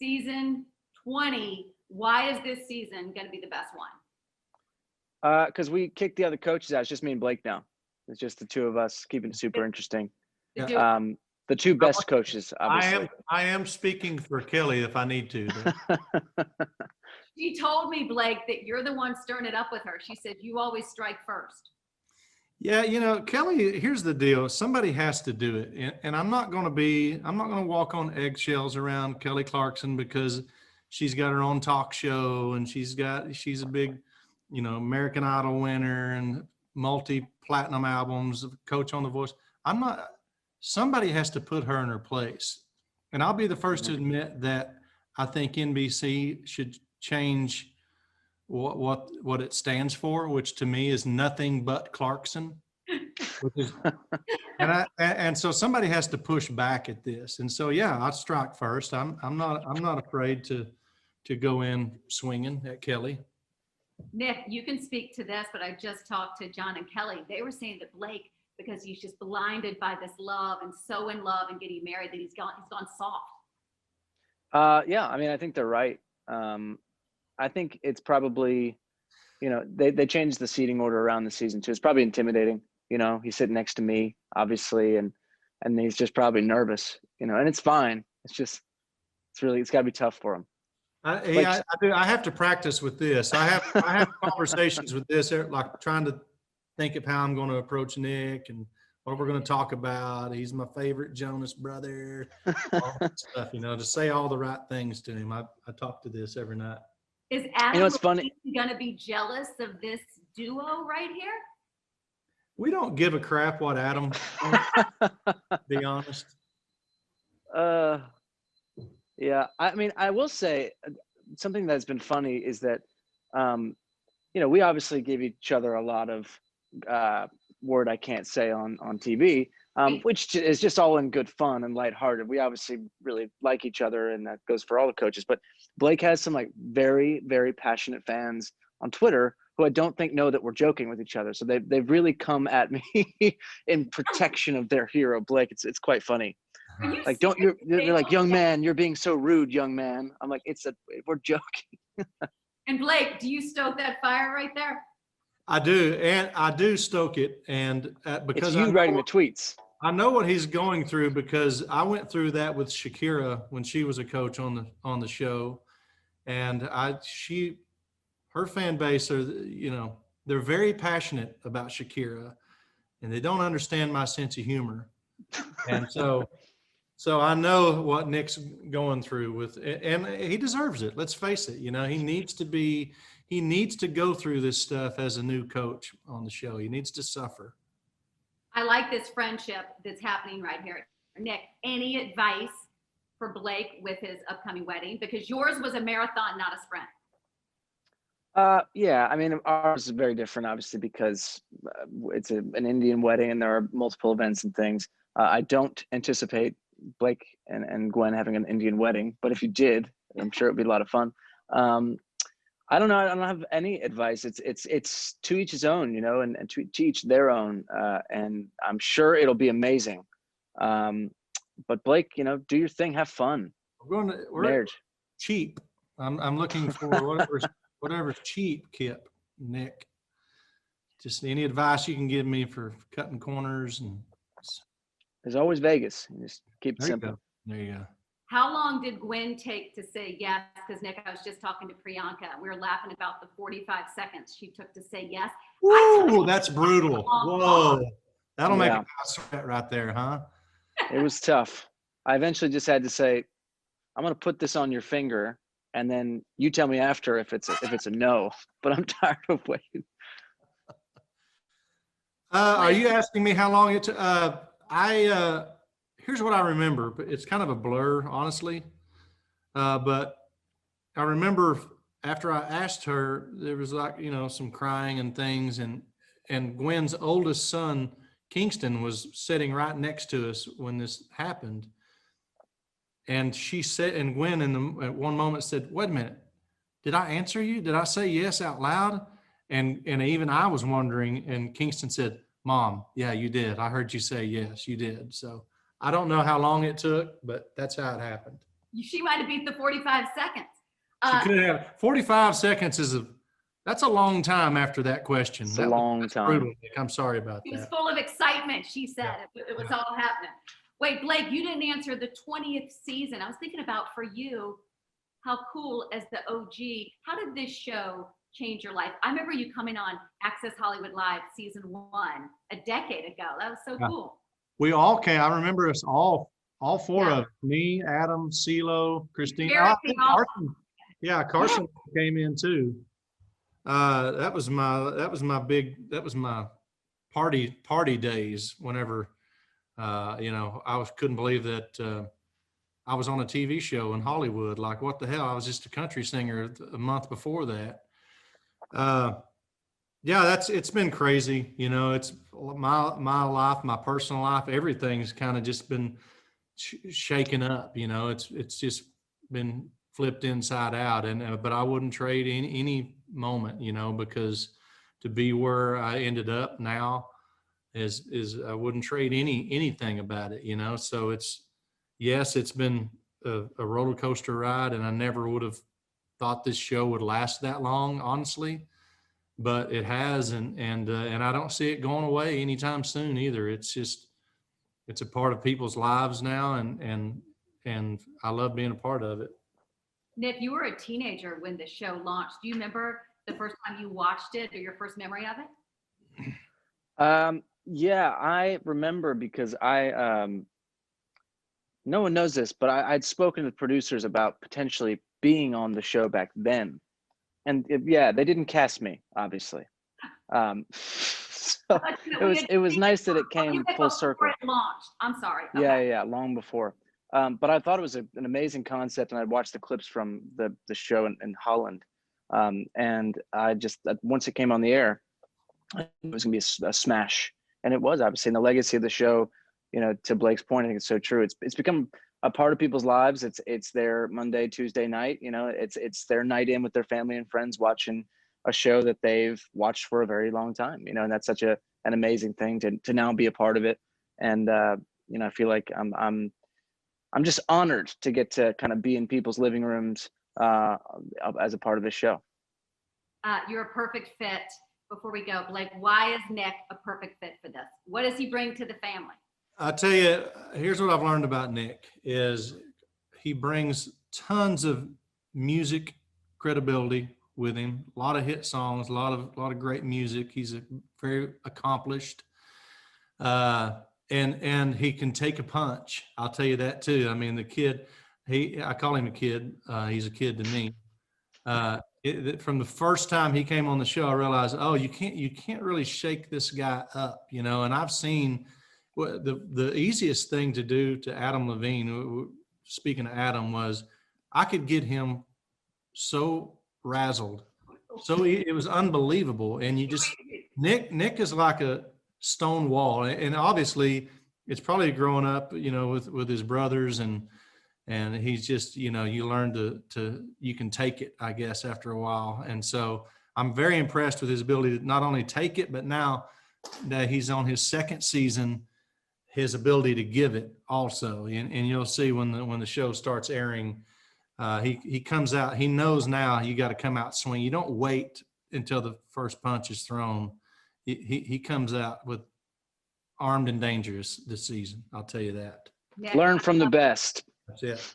season 20. Why is this season going to be the best one? Because we kicked the other coaches out. It's just me and Blake now. It's just the two of us, keeping it super interesting. The two best coaches, obviously. I am speaking for Kelly if I need to. She told me, Blake, that you're the one stirring it up with her. She said you always strike first. Yeah, you know, Kelly, here's the deal. Somebody has to do it. And I'm not going to walk on eggshells around Kelly Clarkson because she's got her own talk show and she's a big, you know, American Idol winner and multi-platinum albums, coach on The Voice. Somebody has to put her in her place. And I'll be the first to admit that I think NBC should change what it stands for, which to me is nothing but Clarkson. And so somebody has to push back at this. And so, yeah, I'll strike first. I'm not afraid to go in swinging at Kelly. Nick, you can speak to this, but I just talked to John and Kelly. They were saying that Blake, because he's just blinded by this love and so in love and getting married, that he's gone soft. Yeah, I mean, I think they're right. I think it's probably, you know, they changed the seating order around the season too. It's probably intimidating. You know, he's sitting next to me, obviously, and he's just probably nervous. You know, and it's fine. It's got to be tough for him. I have to practice with this. I have conversations with this, like trying to think of how I'm going to approach Nick and what we're going to talk about. He's my favorite Jonas brother, all that stuff, you know, to say all the right things to him. I talk to this every night. Is Adam, you know, it's funny, going to be jealous of this duo right here? We don't give a crap what Adam thinks, to be honest. Yeah, I mean, I will say something that's been funny is that, you know, we obviously give each other a lot of word I can't say on TV, which is just all in good fun and lighthearted. We obviously really like each other, and that goes for all the coaches. But Blake has some like very, very passionate fans on Twitter who I don't think know that we're joking with each other. So they've really come at me in protection of their hero, Blake. It's quite funny. Like, they're like, young man, you're being so rude, young man. I'm like, we're joking. And Blake, do you stoke that fire right there? I do, and I do stoke it, and because it's you writing the tweets. I know what he's going through because I went through that with Shakira when she was a coach on the show, and her fan base are, you know, they're very passionate about Shakira, and they don't understand my sense of humor, and so I know what Nick's going through with, and he deserves it. Let's face it, you know, he needs to go through this stuff as a new coach on the show. He needs to suffer. I like this friendship that's happening right here. Nick, any advice for Blake with his upcoming wedding? Because yours was a marathon, not a sprint. Yeah, I mean, ours is very different, obviously, because it's an Indian wedding and there are multiple events and things. I don't anticipate Blake and Gwen having an Indian wedding, but if you did, I'm sure it'd be a lot of fun. I don't know. I don't have any advice. It's to each his own, you know, and to each their own. And I'm sure it'll be amazing. But Blake, you know, do your thing, have fun. We're marriage cheap. I'm looking for whatever's cheap, Kip, Nick. Just any advice you can give me for cutting corners, and there's always Vegas. You just keep it simple. There you go. How long did Gwen take to say yes? Because Nick, I was just talking to Priyanka. We were laughing about the 45 seconds she took to say yes. Ooh, that's brutal. Whoa. That'll make a sweat right there, huh? It was tough. I eventually just had to say, I'm going to put this on your finger, and then you tell me after if it's a no. But I'm tired of waiting. Are you asking me how long it took? Here's what I remember, but it's kind of a blur, honestly. But I remember after I asked her, there was like, you know, some crying and things, and Gwen's oldest son, Kingston, was sitting right next to us when this happened. And she said, and Gwen at one moment said, "Wait a minute, did I answer you? Did I say yes out loud?" And even I was wondering, and Kingston said, "Mom, yeah, you did. I heard you say yes, you did." So I don't know how long it took, but that's how it happened. She might have beat the 45 seconds. She could have. 45 seconds that's a long time after that question. It's a long time. Brutal, Nick. I'm sorry about She was that. full of excitement, she said. It was all happening. Wait, Blake, you didn't answer the 20th season. I was thinking about for you, how cool as the OG, how did this show change your life? I remember you coming on Access Hollywood Live season 1 a decade ago. That was so cool. We all came. I remember us all four Yeah. of us, me, Adam, CeeLo, Christine. Very I think Carson, Carson came in too. That was my party days whenever, I couldn't believe that I was on a TV show in Hollywood. Like, what the hell? I was just a country singer a month before that. It's been crazy. It's my life, my personal life, everything's kind of just been shaken up. It's just been flipped inside out. But I wouldn't trade any moment, because to be where I ended up now is I wouldn't trade anything about it. So it's been a roller coaster ride, and I never would have thought this show would last that long, honestly. But it has, and I don't see it going away anytime soon either. It's a part of people's lives now, and I love being a part of it. Nick, you were a teenager when the show launched. Do you remember the first time you watched it or your first memory of it? Yeah, I remember because no one knows this, but I'd spoken to producers about potentially being on the show back then. And they didn't cast me, obviously. So it was nice that it came full circle. It launched. I'm sorry. Okay. Yeah, long before. But I thought it was an amazing concept, and I'd watched the clips from the show in Holland. And I just, once it came on the air, it was gonna be a smash. And it was, obviously, and the legacy of the show, to Blake's point, I think it's so true. It's become a part of people's lives. It's their Monday, Tuesday night, it's their night in with their family and friends watching a show that they've watched for a very long time, and that's such an amazing thing to now be a part of it. And, I feel like I'm just honored to get to kind of be in people's living rooms as a part of this show. You're a perfect fit. Before we go, Blake, why is Nick a perfect fit for this? What does he bring to the family? I'll tell you, here's what I've learned about Nick is he brings tons of music credibility with him, a lot of hit songs, a lot of great music. He's very accomplished. And he can take a punch. I'll tell you that too. I mean, the kid, I call him a kid. He's a kid to me. From the first time he came on the show, I realized, you can't really shake this guy up, and I've seen the easiest thing to do to Adam Levine, speaking of Adam, was I could get him so razzled. So it was unbelievable. And Nick is like a stone wall. And obviously it's probably growing up, with his brothers and he's just, you learn you can take it, I guess, after a while. And so I'm very impressed with his ability to not only take it, but now that he's on his second season, his ability to give it also. And you'll see when the show starts airing, he comes out, he knows now you got to come out swing. You don't wait until the first punch is thrown. He comes out with armed and dangerous this season. I'll tell you that. Nick, Learn from the best. That's it.